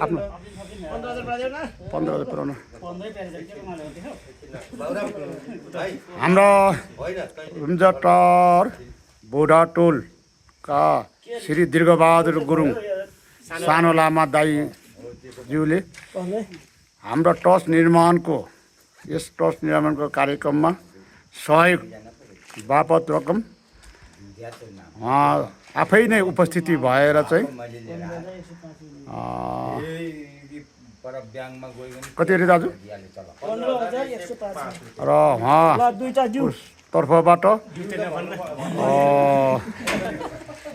आफ्नो 15,000 पुऱ्याउनु हाम्रो रुम्जाटार बोडा टोलका श्री दीर्घबहादुर गुरुङ सानो लामा दाईज्यूले हाम्रो ट्रस्ट निर्माणको यस ट्रस्ट निर्माणको कार्यक्रममा सहयोग बापत रकम उहाँ आफै नै उपस्थिति भएर चाहिँ कति अरे दाजु र उहाँ तर्फबाट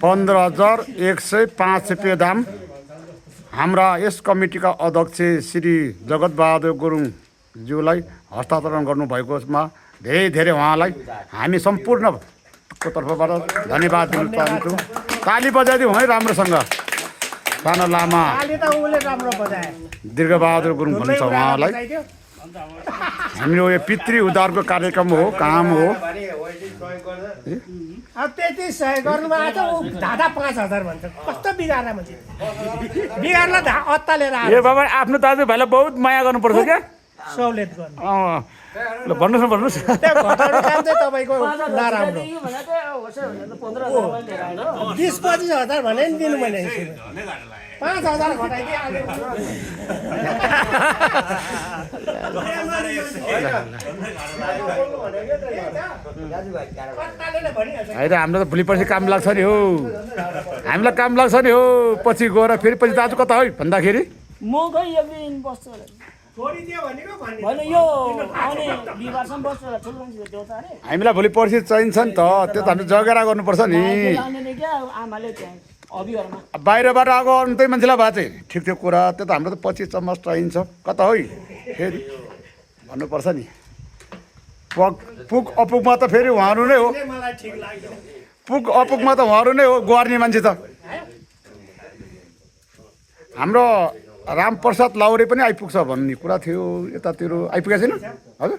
15,105 रुपियाँ दाम हाम्रा यस कमिटीका अध्यक्ष श्री जगतबहादुर गुरुङज्यूलाई हस्तान्तरण गर्नुभएकोमा धेरै धेरै उहाँलाई हामी सम्पूर्णको तर्फबाट धन्यवाद दिन चाहन्छौँ। ताली बजाइदिउँ है राम्रोसँग। सानो लामा दीर्घबहादुर गुरुङ भन्छ उहाँलाई। हाम्रो यो पितृ उद्धारको कार्यक्रम हो, काम हो। अब त्यति सहयोग गर्नुमा आज धादा 5,000 भन्छ। कस्तो बिगार्ला मान्छे बिगार्ला अत्तालेर ए बाबा आफ्नो दाजुभाइलाई बहुत माया गर्नुपर्छ क्या, सहुलियत गर्नु। ल भन्नुहोस् न भन्नुहोस्। त्यो घटाउने काम चाहिँ तपाईँको नराम्रो। 20-25,000 भने नि दिनु मैले 5,000 घटाइदिए होइन हाम्रो त भोलि पर्सि काम लाग्छ नि हो, हामीलाई काम लाग्छ नि हो। पछि गएर फेरि पछि दाजु कता है भन्दाखेरि म खै एक दिन बस्छु हामीलाई भोलि पर्सि चाहिन्छ नि त, त्यो त हामीले जगेरा गर्नुपर्छ नि। बाहिरबाट आएको अन्तै मान्छेलाई भए चाहिँ ठिक थियो कुरा, त्यो त हाम्रो त 25 चम्मच चाहिन्छ कता है फेरि भन्नुपर्छ नि। पुग अपुगमा त फेरि उहाँहरू नै हो, पुग अपुगमा त उहाँहरू नै हो गुहार्ने मान्छे त। हाम्रो रामप्रसाद लाउरे पनि आइपुग्छ भन्ने कुरा थियो, यतातिर आइपुगेको छैन हजुर?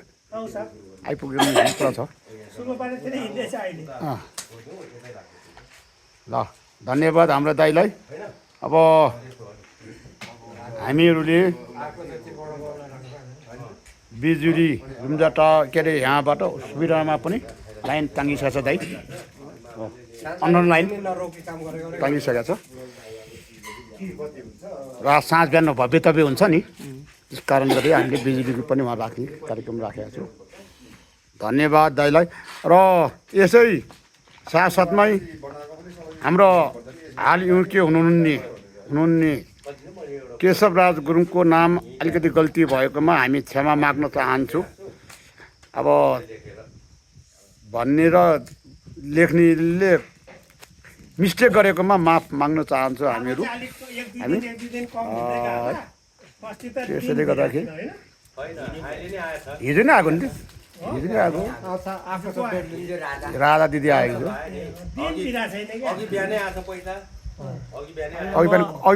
आइपुग्यो कुरा छ। ल धन्यवाद हाम्रो दाइलाई। अब हामीहरूले बिजुली रुम्जाटा के अरे यहाँबाट सुबिरामा पनि लाइन टाँगिसकेको छ दाइ, अन्डर लाइन टाँगिसकेको छ र साँझ बिहान भव्य तव्य हुन्छ नि, त्यस कारणले गर्दा हामीले बिजुलीको पनि वहाँ राख्ने कार्यक्रम राखेका छौँ। धन्यवाद दाइलाई। र यसै साथसाथमै हाम्रो हाल के हुनुहुने केशवराज गुरुङको नाम अलिकति गल्ती भएकोमा हामी क्षमा माग्न चाहन्छौँ। अब भन्ने र लेख्नेले मिस्टेक गरेकोमा माफ माग्न चाहन्छौँ हामीहरू। हामी त्यसैले गर्दाखेरि हिजो नै आएको नि, हिजो नै आएको राधा दिदी आएको अघि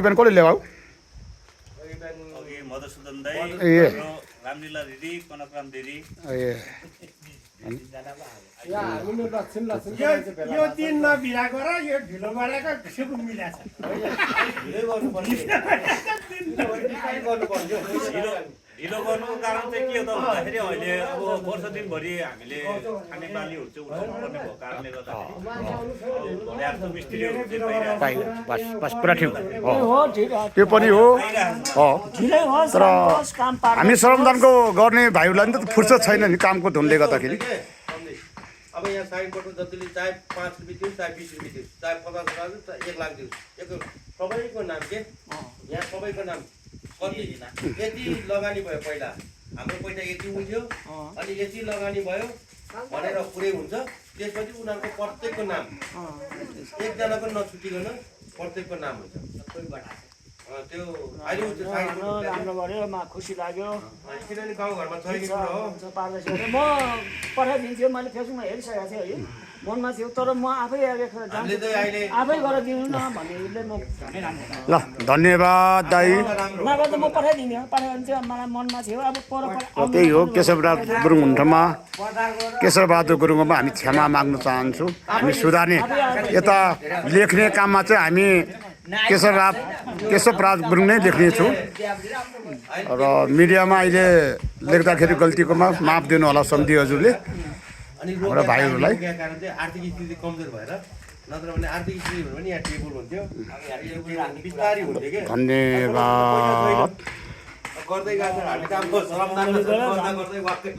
बिहान कसले ल्याऊ यो दिन नबिराको र यो ढिलो गरेको ढिलो गर्नुको कारण चाहिँ के हो त भन्दाखेरि अहिले अब वर्ष दिनभरि हामीले खाने बालीहरू चाहिँ उठाउनु पर्ने भएको कारणले गर्दाखेरि पुरा ठिक त्यो पनि हो। तर हामी श्रमदानको गर्ने भाइहरूलाई नि त फुर्सद छैन नि कामको धुनले गर्दाखेरि। अब यहाँ साइन गर्नु जतिले चाहे 5 रुपियाँ दिउँ, चाहे 20 रुपियाँ दिउँ, चाहे 50,000 दिउँ, चाहे 1 लाख दिउँ, सबैको नाम के यहाँ सबैको नाम कति यति लगानी भयो। पहिला हाम्रो पैसा यति उठ्यो अनि यति लगानी भयो भनेर पुरै हुन्छ। त्यसपछि उनीहरूको प्रत्येकको नाम एकजनाको नछुटिकन प्रत्येकको नाम हुन्छ। त्यो अहिले राम्रो गर्यो, खुसी लाग्यो। किनभने गाउँघरमा छैन कुरो हो। म पठाइदिन्थ्यो, मैले फेसबुकमा हेरिसकेको थिएँ है, मनमा थियो। तर म आफै आफै गरेर दिनु न भन्नेले म ल धन्यवाद दाइ। नभए त म पठाइदिन्थेँ, पठाइदिन्थ्यो मलाई मनमा थियो। अब पर त्यही हो केशवराज गुरुङ हुन्ठमा केशवबहादुर गुरुङमा हामी क्षमा माग्न चाहन्छौँ। हामी सुधार्ने यता लेख्ने काममा चाहिँ हामी केशवराज गुरुङ नै लेख्नेछु र मिडियामा अहिले लेख्दाखेरि गल्तीको माफ दिनु होला सम्धी हजुरले अनि हाम्रो भाइहरूलाई। कारण चाहिँ आर्थिक स्थिति कमजोर भएर नत्र भने आर्थिक स्थिति भने यहाँ टेबल हुन्थ्यो बिस्तारै हुन्थ्यो के धन्यवाद। गर्दै गएको हामी त अब श्रमदान गर्दै वाक्कै